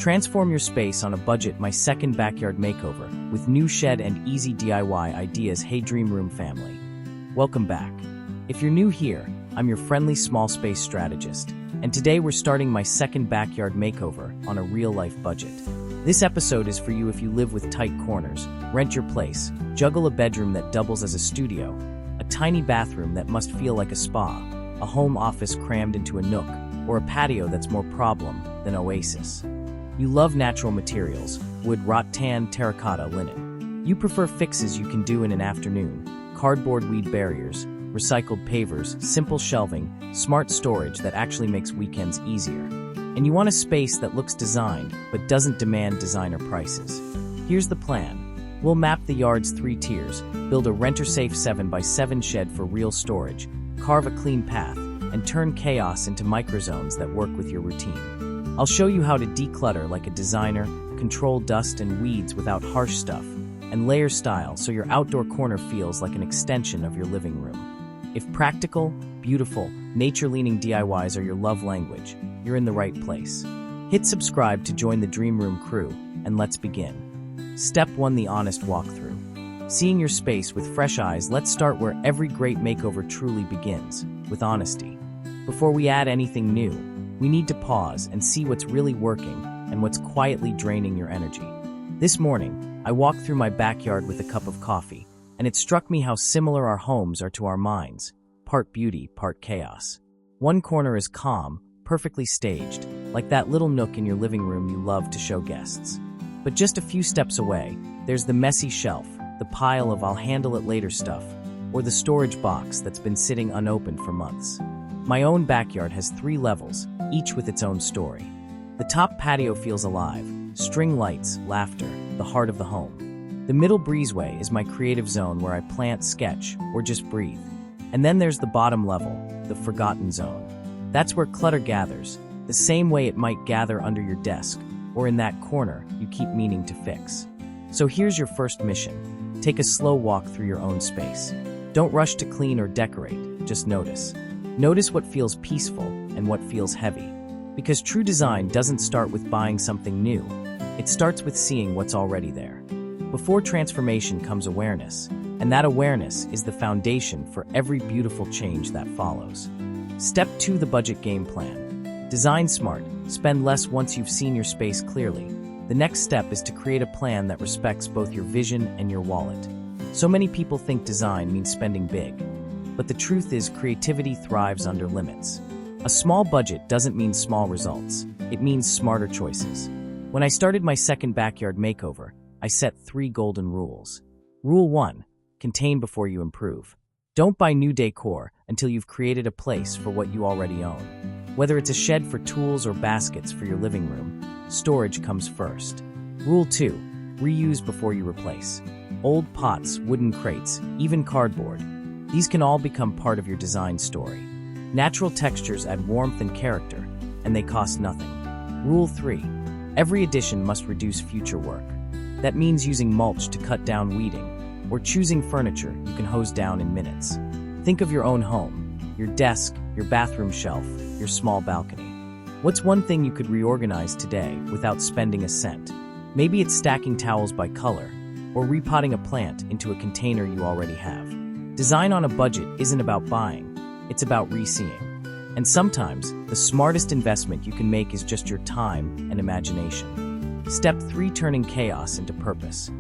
Transform your space on a budget. My second backyard makeover with new shed and easy DIY ideas. Hey Dream Room family, welcome back. If you're new here, I'm your friendly small space strategist, and today we're starting my second backyard makeover on a real-life budget. This episode is for you if you live with tight corners, rent your place, juggle a bedroom that doubles as a studio, a tiny bathroom that must feel like a spa, a home office crammed into a nook, or a patio that's more problem than oasis. You love natural materials, wood, rattan, terracotta, linen. You prefer fixes you can do in an afternoon, cardboard weed barriers, recycled pavers, simple shelving, smart storage that actually makes weekends easier. And you want a space that looks designed but doesn't demand designer prices. Here's the plan. We'll map the yard's 3 tiers, build a renter-safe 7x7 shed for real storage, carve a clean path, and turn chaos into microzones that work with your routine. I'll show you how to declutter like a designer, control dust and weeds without harsh stuff, and layer style so your outdoor corner feels like an extension of your living room. If practical, beautiful, nature-leaning DIYs are your love language, you're in the right place. Hit subscribe to join the Dream Room crew, and let's begin. Step 1: the honest walkthrough. Seeing your space with fresh eyes. Let's start where every great makeover truly begins, with honesty. Before we add anything new, we need to pause and see what's really working and what's quietly draining your energy. This morning, I walked through my backyard with a cup of coffee, and it struck me how similar our homes are to our minds, part beauty, part chaos. One corner is calm, perfectly staged, like that little nook in your living room you love to show guests. But just a few steps away, there's the messy shelf, the pile of "I'll handle it later" stuff, or the storage box that's been sitting unopened for months. My own backyard has 3 levels, each with its own story. The top patio feels alive, string lights, laughter, the heart of the home. The middle breezeway is my creative zone where I plant, sketch, or just breathe. And then there's the bottom level, the forgotten zone. That's where clutter gathers, the same way it might gather under your desk, or in that corner you keep meaning to fix. So here's your first mission. Take a slow walk through your own space. Don't rush to clean or decorate, just notice. Notice what feels peaceful and what feels heavy. Because true design doesn't start with buying something new. It starts with seeing what's already there. Before transformation comes awareness, and that awareness is the foundation for every beautiful change that follows. Step 2: the budget game plan. Design smart, spend less once you've seen your space clearly. The next step is to create a plan that respects both your vision and your wallet. So many people think design means spending big. But the truth is, creativity thrives under limits. A small budget doesn't mean small results. It means smarter choices. When I started my second backyard makeover, I set 3 golden rules. Rule 1: contain before you improve. Don't buy new decor until you've created a place for what you already own. Whether it's a shed for tools or baskets for your living room, storage comes first. Rule 2: reuse before you replace. Old pots, wooden crates, even cardboard. These can all become part of your design story. Natural textures add warmth and character, and they cost nothing. Rule 3: every addition must reduce future work. That means using mulch to cut down weeding, or choosing furniture you can hose down in minutes. Think of your own home, your desk, your bathroom shelf, your small balcony. What's one thing you could reorganize today without spending a cent? Maybe it's stacking towels by color, or repotting a plant into a container you already have. Design on a budget isn't about buying, it's about re-seeing. And sometimes, the smartest investment you can make is just your time and imagination. Step 3: turning chaos into purpose.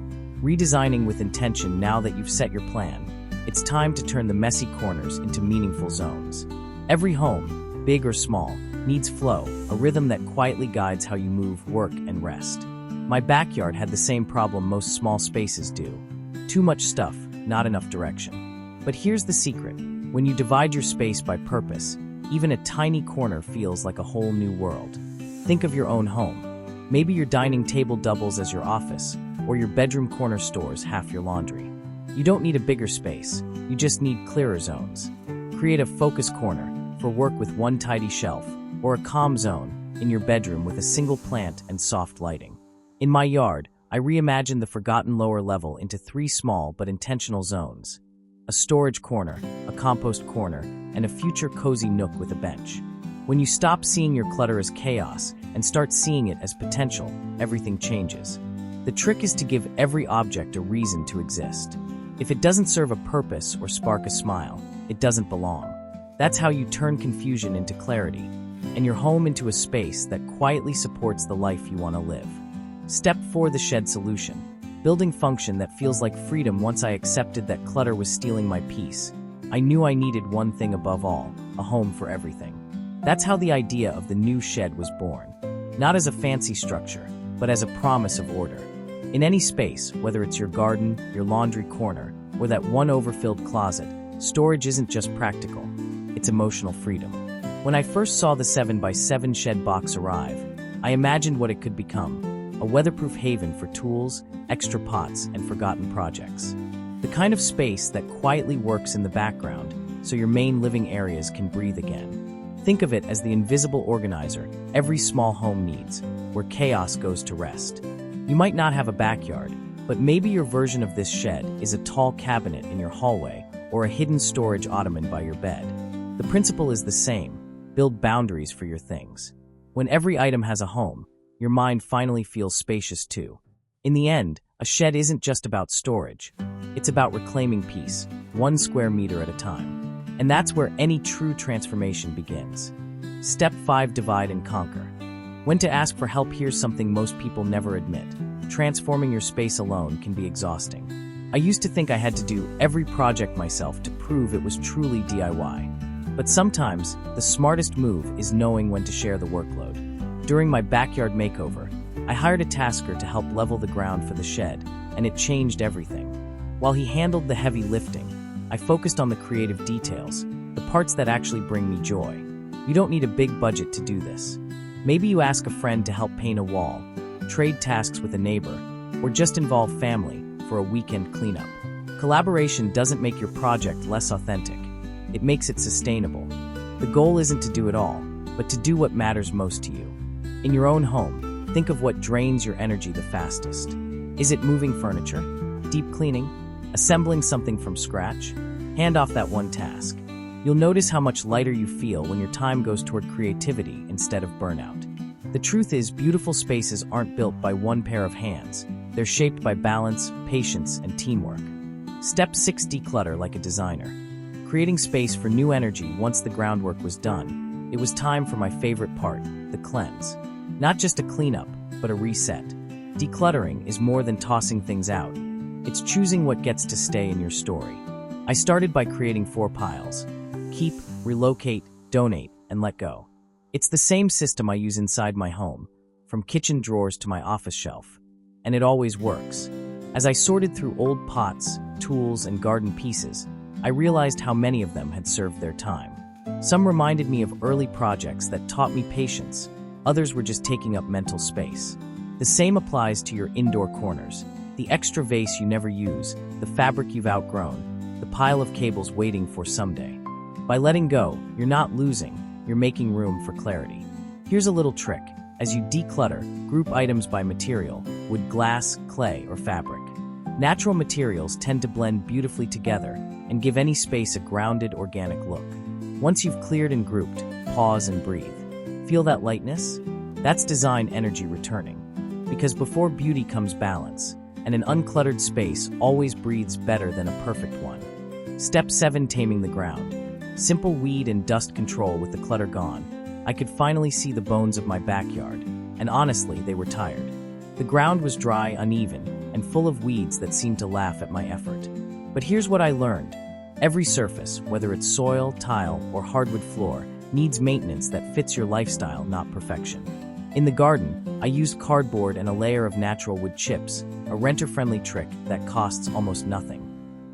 Redesigning with intention. Now that you've set your plan, it's time to turn the messy corners into meaningful zones. Every home, big or small, needs flow, a rhythm that quietly guides how you move, work, and rest. My backyard had the same problem most small spaces do. Too much stuff, not enough direction. But here's the secret. When you divide your space by purpose, even a tiny corner feels like a whole new world. Think of your own home. Maybe your dining table doubles as your office, or your bedroom corner stores half your laundry. You don't need a bigger space, you just need clearer zones. Create a focus corner for work with one tidy shelf, or a calm zone in your bedroom with a single plant and soft lighting. In my yard, I reimagined the forgotten lower level into 3 small but intentional zones. A storage corner, a compost corner, and a future cozy nook with a bench. When you stop seeing your clutter as chaos and start seeing it as potential, everything changes. The trick is to give every object a reason to exist. If it doesn't serve a purpose or spark a smile, it doesn't belong. That's how you turn confusion into clarity, and your home into a space that quietly supports the life you want to live. Step 4: the shed solution. Building function that feels like freedom. Once I accepted that clutter was stealing my peace, I knew I needed one thing above all: a home for everything. That's how the idea of the new shed was born. Not as a fancy structure, but as a promise of order. In any space, whether it's your garden, your laundry corner, or that one overfilled closet, storage isn't just practical, it's emotional freedom. When I first saw the 7x7 shed box arrive, I imagined what it could become: a weatherproof haven for tools, extra pots, and forgotten projects. The kind of space that quietly works in the background so your main living areas can breathe again. Think of it as the invisible organizer every small home needs, where chaos goes to rest. You might not have a backyard, but maybe your version of this shed is a tall cabinet in your hallway or a hidden storage ottoman by your bed. The principle is the same: build boundaries for your things. When every item has a home, your mind finally feels spacious too. In the end, a shed isn't just about storage. It's about reclaiming peace, 1 square meter at a time. And that's where any true transformation begins. Step 5: divide and conquer. When to ask for help. Here's something most people never admit: transforming your space alone can be exhausting. I used to think I had to do every project myself to prove it was truly DIY. But sometimes, the smartest move is knowing when to share the workload. During my backyard makeover, I hired a tasker to help level the ground for the shed, and it changed everything. While he handled the heavy lifting, I focused on the creative details, the parts that actually bring me joy. You don't need a big budget to do this. Maybe you ask a friend to help paint a wall, trade tasks with a neighbor, or just involve family for a weekend cleanup. Collaboration doesn't make your project less authentic. It makes it sustainable. The goal isn't to do it all, but to do what matters most to you. In your own home, think of what drains your energy the fastest. Is it moving furniture? Deep cleaning? Assembling something from scratch? Hand off that one task. You'll notice how much lighter you feel when your time goes toward creativity instead of burnout. The truth is, beautiful spaces aren't built by one pair of hands. They're shaped by balance, patience, and teamwork. Step 6: declutter like a designer. Creating space for new energy. Once the groundwork was done, it was time for my favorite part: the cleanse. Not just a cleanup, but a reset. Decluttering is more than tossing things out. It's choosing what gets to stay in your story. I started by creating 4 piles: keep, relocate, donate, and let go. It's the same system I use inside my home, from kitchen drawers to my office shelf. And it always works. As I sorted through old pots, tools, and garden pieces, I realized how many of them had served their time. Some reminded me of early projects that taught me patience. Others were just taking up mental space. The same applies to your indoor corners: the extra vase you never use, the fabric you've outgrown, the pile of cables waiting for someday. By letting go, you're not losing, you're making room for clarity. Here's a little trick. As you declutter, group items by material: wood, glass, clay, or fabric. Natural materials tend to blend beautifully together and give any space a grounded, organic look. Once you've cleared and grouped, pause and breathe. Feel that lightness? That's design energy returning. Because before beauty comes balance, and an uncluttered space always breathes better than a perfect one. Step 7: taming the ground. Simple weed and dust control. With the clutter gone, I could finally see the bones of my backyard, and honestly, they were tired. The ground was dry, uneven, and full of weeds that seemed to laugh at my effort. But here's what I learned. Every surface, whether it's soil, tile, or hardwood floor, needs maintenance that fits your lifestyle, not perfection. In the garden, I used cardboard and a layer of natural wood chips, a renter-friendly trick that costs almost nothing.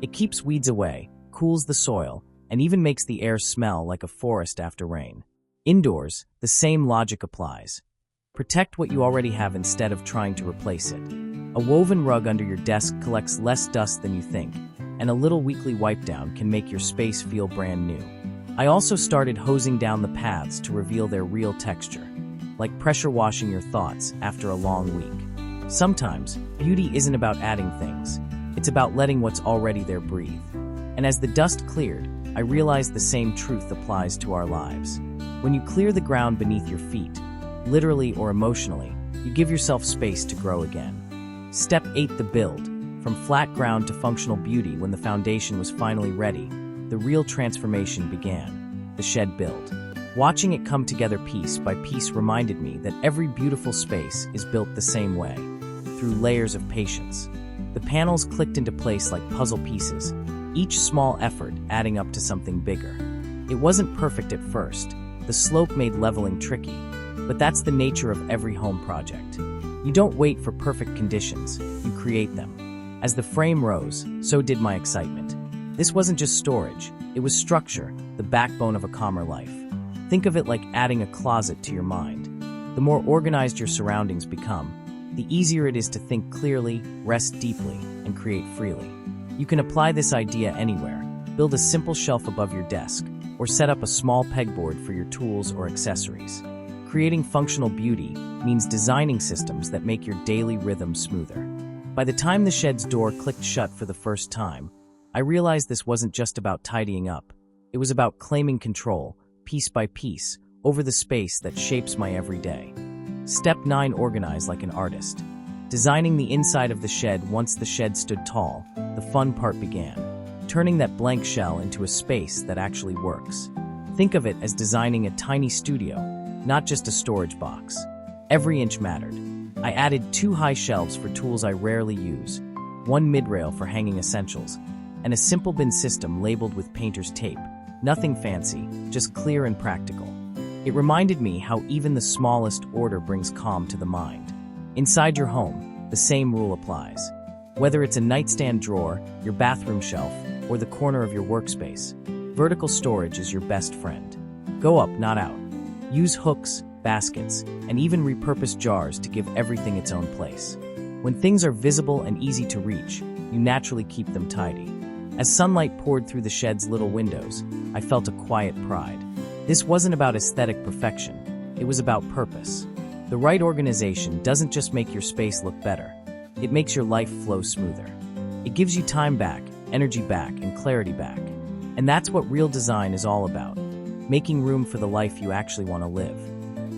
It keeps weeds away, cools the soil, and even makes the air smell like a forest after rain. Indoors, the same logic applies. Protect what you already have instead of trying to replace it. A woven rug under your desk collects less dust than you think, and a little weekly wipe down can make your space feel brand new. I also started hosing down the paths to reveal their real texture, like pressure washing your thoughts after a long week. Sometimes, beauty isn't about adding things, it's about letting what's already there breathe. And as the dust cleared, I realized the same truth applies to our lives. When you clear the ground beneath your feet, literally or emotionally, you give yourself space to grow again. Step 8: the build. From flat ground to functional beauty. When the foundation was finally ready, the real transformation began: the shed build. Watching it come together piece by piece reminded me that every beautiful space is built the same way, through layers of patience. The panels clicked into place like puzzle pieces, each small effort adding up to something bigger. It wasn't perfect at first. The slope made leveling tricky, but that's the nature of every home project. You don't wait for perfect conditions, you create them. As the frame rose, so did my excitement. This wasn't just storage, it was structure, the backbone of a calmer life. Think of it like adding a closet to your mind. The more organized your surroundings become, the easier it is to think clearly, rest deeply, and create freely. You can apply this idea anywhere. Build a simple shelf above your desk, or set up a small pegboard for your tools or accessories. Creating functional beauty means designing systems that make your daily rhythm smoother. By the time the shed's door clicked shut for the first time, I realized this wasn't just about tidying up. It was about claiming control, piece by piece, over the space that shapes my everyday. Step 9: organize like an artist. Designing the inside of the shed. Once the shed stood tall, the fun part began, turning that blank shell into a space that actually works. Think of it as designing a tiny studio, not just a storage box. Every inch mattered. I added 2 high shelves for tools I rarely use, 1 mid-rail for hanging essentials, and a simple bin system labeled with painter's tape. Nothing fancy, just clear and practical. It reminded me how even the smallest order brings calm to the mind. Inside your home, the same rule applies. Whether it's a nightstand drawer, your bathroom shelf, or the corner of your workspace, vertical storage is your best friend. Go up, not out. Use hooks, baskets, and even repurposed jars to give everything its own place. When things are visible and easy to reach, you naturally keep them tidy. As sunlight poured through the shed's little windows, I felt a quiet pride. This wasn't about aesthetic perfection, it was about purpose. The right organization doesn't just make your space look better, it makes your life flow smoother. It gives you time back, energy back, and clarity back. And that's what real design is all about, making room for the life you actually want to live.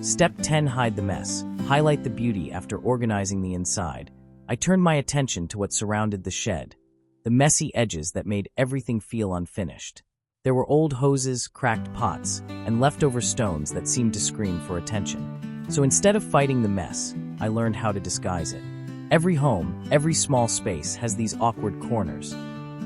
Step 10: hide the mess. Highlight the beauty. After organizing the inside, I turned my attention to what surrounded the shed, the messy edges that made everything feel unfinished. There were old hoses, cracked pots, and leftover stones that seemed to scream for attention. So instead of fighting the mess, I learned how to disguise it. Every home, every small space has these awkward corners.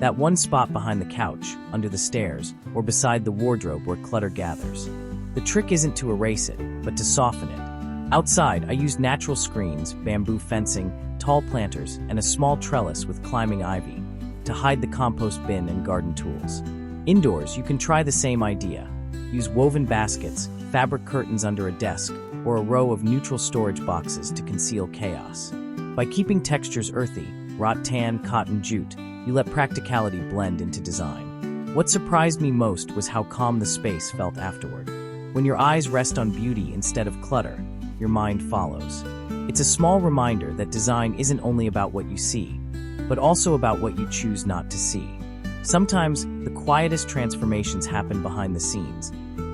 That one spot behind the couch, under the stairs, or beside the wardrobe where clutter gathers. The trick isn't to erase it, but to soften it. Outside, I used natural screens, bamboo fencing, tall planters, and a small trellis with climbing ivy to hide the compost bin and garden tools. Indoors, you can try the same idea. Use woven baskets, fabric curtains under a desk, or a row of neutral storage boxes to conceal chaos. By keeping textures earthy, rattan, cotton, jute, you let practicality blend into design. What surprised me most was how calm the space felt afterward. When your eyes rest on beauty instead of clutter, your mind follows. It's a small reminder that design isn't only about what you see, but also about what you choose not to see. Sometimes, the quietest transformations happen behind the scenes,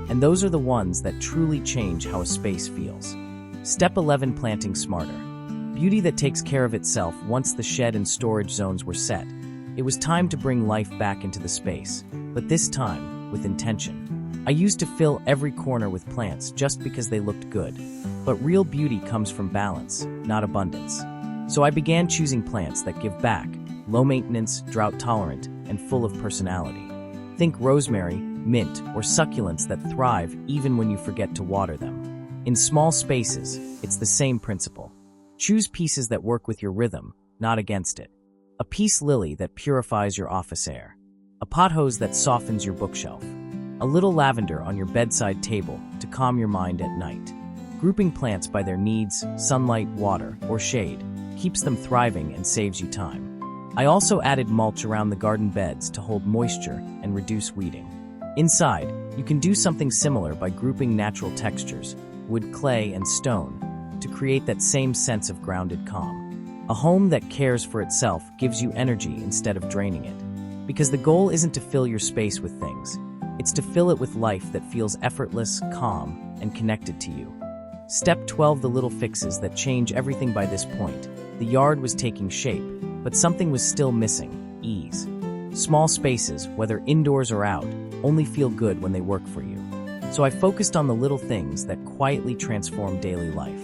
and those are the ones that truly change how a space feels. Step 11: planting smarter. Beauty that takes care of itself. Once the shed and storage zones were set, it was time to bring life back into the space, but this time, with intention. I used to fill every corner with plants just because they looked good, but real beauty comes from balance, not abundance. So I began choosing plants that give back, low maintenance, drought tolerant, and full of personality. Think rosemary, mint, or succulents that thrive even when you forget to water them. In small spaces, it's the same principle. Choose pieces that work with your rhythm, not against it. A peace lily that purifies your office air. A pothose that softens your bookshelf. A little lavender on your bedside table to calm your mind at night. Grouping plants by their needs, sunlight, water, or shade, keeps them thriving and saves you time. I also added mulch around the garden beds to hold moisture and reduce weeding. Inside, you can do something similar by grouping natural textures, wood, clay, and stone, to create that same sense of grounded calm. A home that cares for itself gives you energy instead of draining it. Because the goal isn't to fill your space with things, it's to fill it with life that feels effortless, calm, and connected to you. Step 12, the little fixes that change everything. By this point, the yard was taking shape, but something was still missing: ease. Small spaces, whether indoors or out, only feel good when they work for you. So I focused on the little things that quietly transform daily life.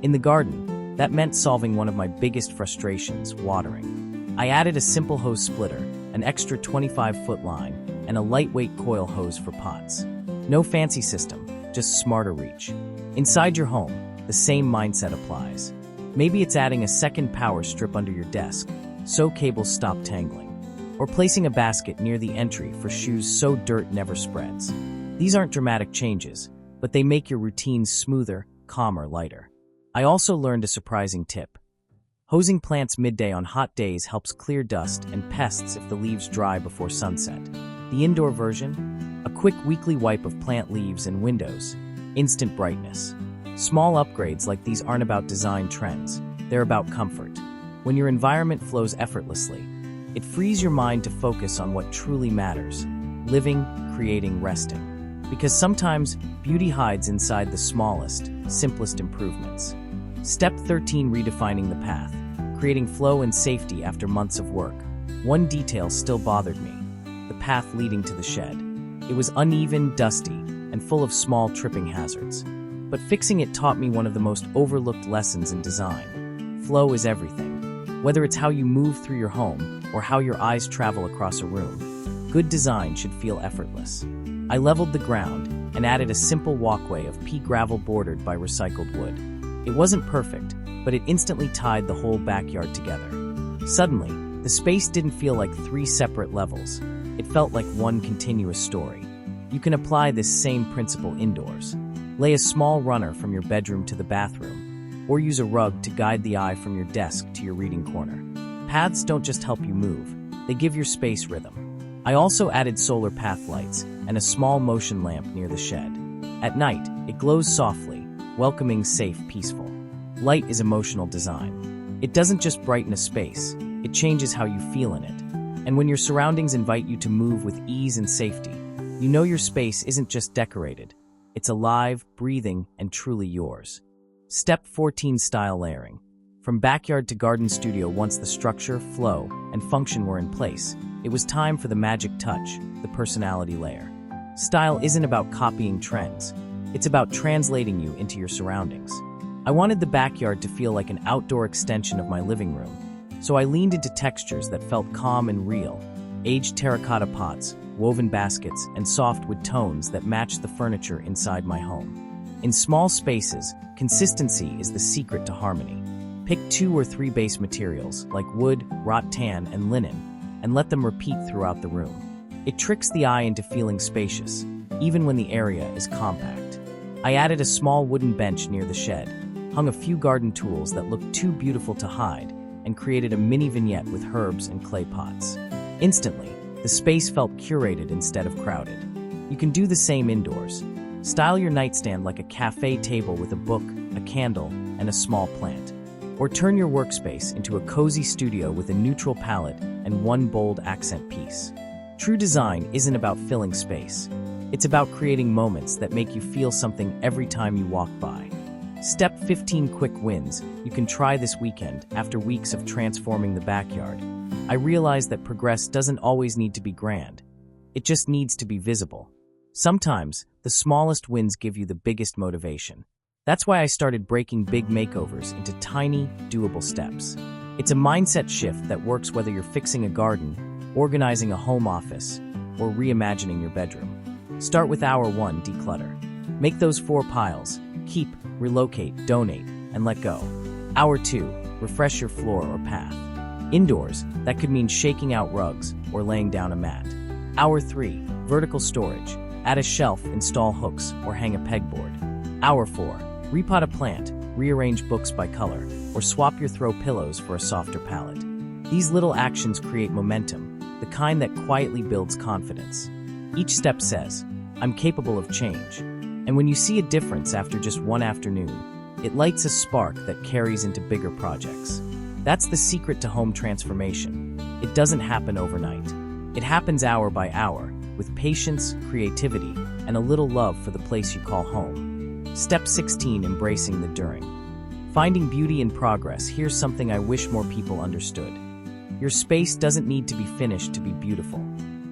In the garden, that meant solving one of my biggest frustrations: watering. I added a simple hose splitter, an extra 25-foot line, and a lightweight coil hose for pots. No fancy system, just smarter reach. Inside your home, the same mindset applies. Maybe it's adding a second power strip under your desk, so cables stop tangling, or placing a basket near the entry for shoes so dirt never spreads. These aren't dramatic changes, but they make your routines smoother, calmer, lighter. I also learned a surprising tip. Hosing plants midday on hot days helps clear dust and pests if the leaves dry before sunset. The indoor version? A quick weekly wipe of plant leaves and windows. Instant brightness. Small upgrades like these aren't about design trends, they're about comfort. When your environment flows effortlessly, it frees your mind to focus on what truly matters: living, creating, resting. Because sometimes beauty hides inside the smallest, simplest improvements. Step 13, redefining the path, creating flow and safety after months of work. One detail still bothered me: the path leading to the shed. It was uneven, dusty, and full of small tripping hazards. But fixing it taught me one of the most overlooked lessons in design. Flow is everything. Whether it's how you move through your home or how your eyes travel across a room, good design should feel effortless. I leveled the ground and added a simple walkway of pea gravel bordered by recycled wood. It wasn't perfect, but it instantly tied the whole backyard together. Suddenly, the space didn't feel like three separate levels. It felt like one continuous story. You can apply this same principle indoors. Lay a small runner from your bedroom to the bathroom, or use a rug to guide the eye from your desk to your reading corner. Paths don't just help you move, they give your space rhythm. I also added solar path lights and a small motion lamp near the shed. At night, it glows softly, welcoming, safe, peaceful. Light is emotional design. It doesn't just brighten a space, it changes how you feel in it. And when your surroundings invite you to move with ease and safety, you know your space isn't just decorated. It's alive, breathing, and truly yours. Step 14, style layering. From backyard to garden studio, once the structure, flow, and function were in place, it was time for the magic touch, the personality layer. Style isn't about copying trends. It's about translating you into your surroundings. I wanted the backyard to feel like an outdoor extension of my living room, so I leaned into textures that felt calm and real: aged terracotta pots, woven baskets, and softwood tones that matched the furniture inside my home. In small spaces, consistency is the secret to harmony. Pick 2 or 3 base materials, like wood, wrought tan, and linen, and let them repeat throughout the room. It tricks the eye into feeling spacious, even when the area is compact. I added a small wooden bench near the shed, hung a few garden tools that looked too beautiful to hide, and created a mini vignette with herbs and clay pots. Instantly, the space felt curated instead of crowded. You can do the same indoors. Style your nightstand like a cafe table with a book, a candle, and a small plant. Or turn your workspace into a cozy studio with a neutral palette and one bold accent piece. True design isn't about filling space. It's about creating moments that make you feel something every time you walk by. Step 15, quick wins. You can try this weekend after weeks of transforming the backyard. I realized that progress doesn't always need to be grand. It just needs to be visible. Sometimes, the smallest wins give you the biggest motivation. That's why I started breaking big makeovers into tiny, doable steps. It's a mindset shift that works whether you're fixing a garden, organizing a home office, or reimagining your bedroom. Start with Hour 1, declutter. Make those 4 piles: keep, relocate, donate, and let go. Hour 2, refresh your floor or path. Indoors, that could mean shaking out rugs or laying down a mat. Hour 3, vertical storage. Add a shelf, install hooks, or hang a pegboard. Hour 4, repot a plant, rearrange books by color, or swap your throw pillows for a softer palette. These little actions create momentum, the kind that quietly builds confidence. Each step says, I'm capable of change. And when you see a difference after just one afternoon, it lights a spark that carries into bigger projects. That's the secret to home transformation. It doesn't happen overnight. It happens hour by hour, with patience, creativity, and a little love for the place you call home. Step 16, embracing the during. Finding beauty in progress. Here's something I wish more people understood. Your space doesn't need to be finished to be beautiful.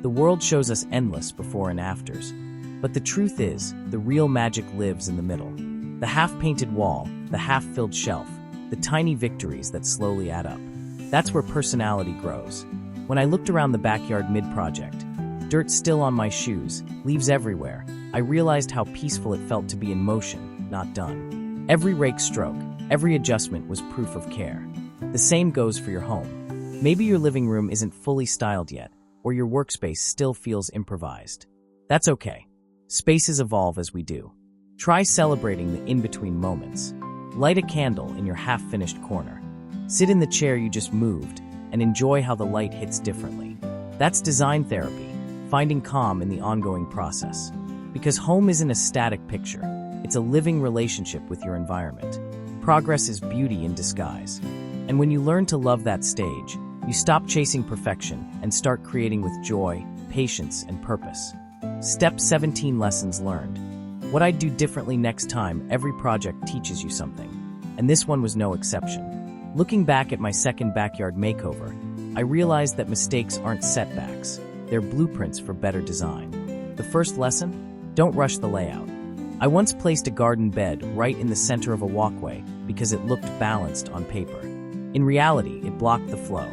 The world shows us endless before and afters. But the truth is, the real magic lives in the middle. The half-painted wall, the half-filled shelf, the tiny victories that slowly add up. That's where personality grows. When I looked around the backyard mid-project, dirt still on my shoes, leaves everywhere, I realized how peaceful it felt to be in motion, not done. Every rake stroke, every adjustment was proof of care. The same goes for your home. Maybe your living room isn't fully styled yet, or your workspace still feels improvised. That's okay. Spaces evolve as we do. Try celebrating the in-between moments. Light a candle in your half-finished corner. Sit in the chair you just moved and enjoy how the light hits differently. That's design therapy, finding calm in the ongoing process. Because home isn't a static picture, it's a living relationship with your environment. Progress is beauty in disguise. And when you learn to love that stage, you stop chasing perfection and start creating with joy, patience, and purpose. Step 17, lessons learned. What I'd do differently next time. Every project teaches you something, and this one was no exception. Looking back at my second backyard makeover, I realized that mistakes aren't setbacks, they're blueprints for better design. The first lesson? Don't rush the layout. I once placed a garden bed right in the center of a walkway because it looked balanced on paper. In reality, it blocked the flow.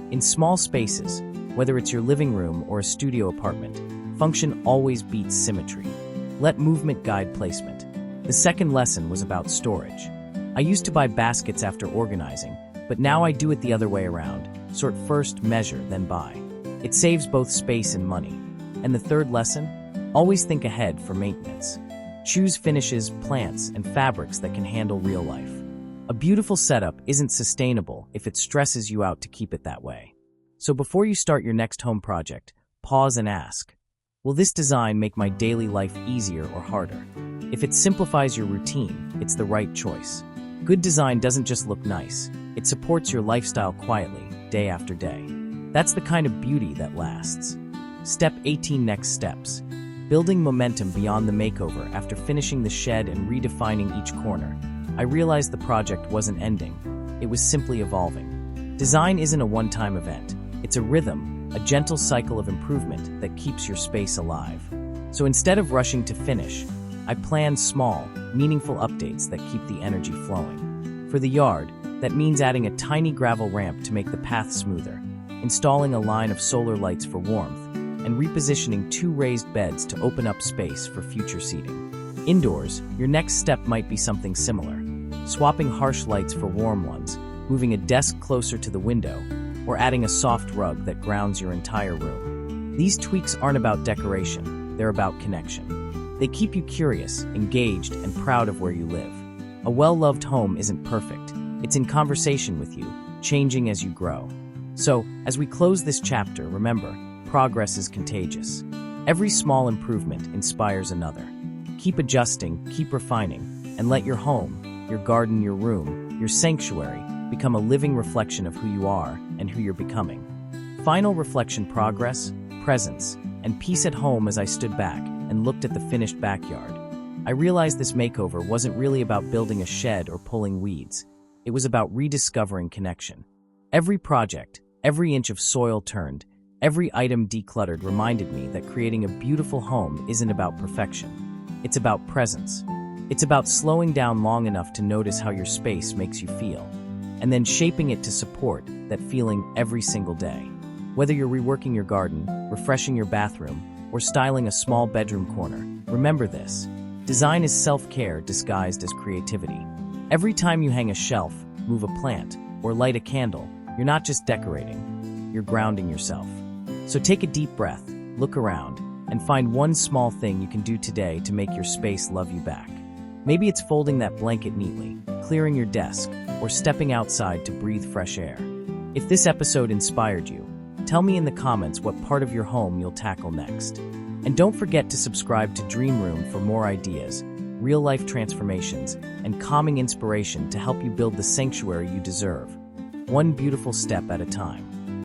In small spaces, whether it's your living room or a studio apartment, function always beats symmetry. Let movement guide placement. The second lesson was about storage. I used to buy baskets after organizing, but now I do it the other way around. Sort first, measure, then buy. It saves both space and money. And the third lesson? Always think ahead for maintenance. Choose finishes, plants, and fabrics that can handle real life. A beautiful setup isn't sustainable if it stresses you out to keep it that way. So before you start your next home project, pause and ask, will this design make my daily life easier or harder? If it simplifies your routine, it's the right choice. Good design doesn't just look nice, it supports your lifestyle quietly, day after day. That's the kind of beauty that lasts. Step 18, next steps. Building momentum beyond the makeover. After finishing the shed and redefining each corner, I realized the project wasn't ending. It was simply evolving. Design isn't a one-time event. It's a rhythm, a gentle cycle of improvement that keeps your space alive. So instead of rushing to finish, I planned small, meaningful updates that keep the energy flowing. For the yard, that means adding a tiny gravel ramp to make the path smoother, installing a line of solar lights for warmth, and repositioning 2 raised beds to open up space for future seating. Indoors, your next step might be something similar. Swapping harsh lights for warm ones, moving a desk closer to the window, or adding a soft rug that grounds your entire room. These tweaks aren't about decoration, they're about connection. They keep you curious, engaged, and proud of where you live. A well-loved home isn't perfect. It's in conversation with you, changing as you grow. So, as we close this chapter, remember, progress is contagious. Every small improvement inspires another. Keep adjusting, keep refining, and let your home, your garden, your room, your sanctuary become a living reflection of who you are and who you're becoming. Final reflection: progress, presence, and peace at home. As I stood back and looked at the finished backyard, I realized this makeover wasn't really about building a shed or pulling weeds. It was about rediscovering connection. Every project, every inch of soil turned, every item decluttered reminded me that creating a beautiful home isn't about perfection. It's about presence. It's about slowing down long enough to notice how your space makes you feel, and then shaping it to support that feeling every single day. Whether you're reworking your garden, refreshing your bathroom, or styling a small bedroom corner, remember this: design is self-care disguised as creativity. Every time you hang a shelf, move a plant, or light a candle, you're not just decorating, you're grounding yourself. So take a deep breath, look around, and find one small thing you can do today to make your space love you back. Maybe it's folding that blanket neatly, clearing your desk, or stepping outside to breathe fresh air. If this episode inspired you, tell me in the comments what part of your home you'll tackle next. And don't forget to subscribe to Dream Room for more ideas, real-life transformations, and calming inspiration to help you build the sanctuary you deserve, one beautiful step at a time.